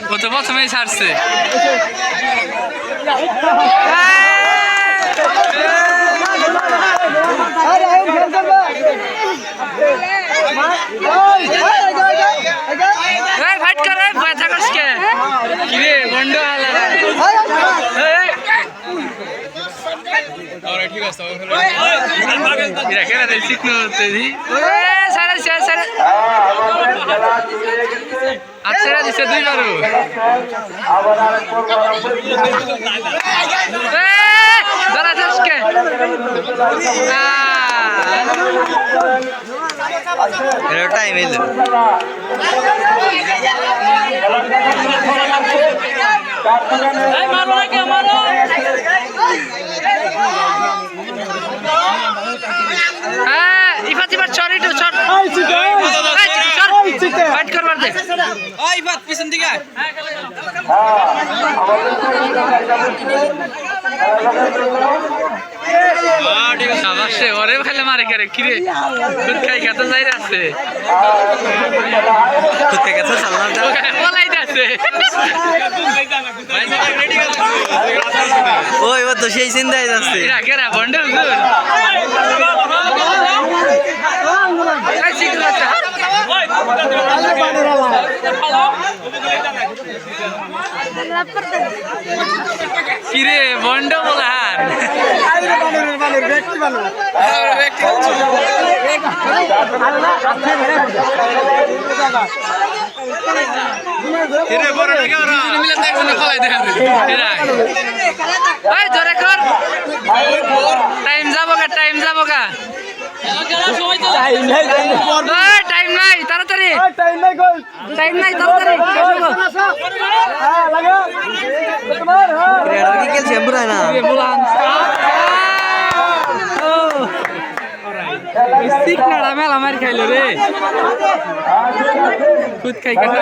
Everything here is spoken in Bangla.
ও তো প্রথমেই ছাড়ছে। ফাইট করে ব্যথা করছে কিরে বন্ড ঠিক আছে আচ্ছা দিচ্ছে দুই বারো ধরা যাচ্ছে টাইম এলো Ifat Ifat sorry to shot fight করবার দে ওই ইফাত পিছন দিকে সাবাসে ওরে খাইলে মারে করে কিরে খুদ খাই খেতে যাই আছে খুদ খাই খেতে সালাম দাও বলাই দাছে ওই ও তো সেই চিন্তায় যাচ্ছে এরা কেরা বন্ডে হুজুর এই শিখল আছে কিরে বন্ড বলার ব্যক্তি ভালো টাইম যাবো গা টাইম নাই তাড়াতাড়ি টাইম নাই তাড়াতাড়ি মেলা মার খাইলো রে খুদ খাই কাটা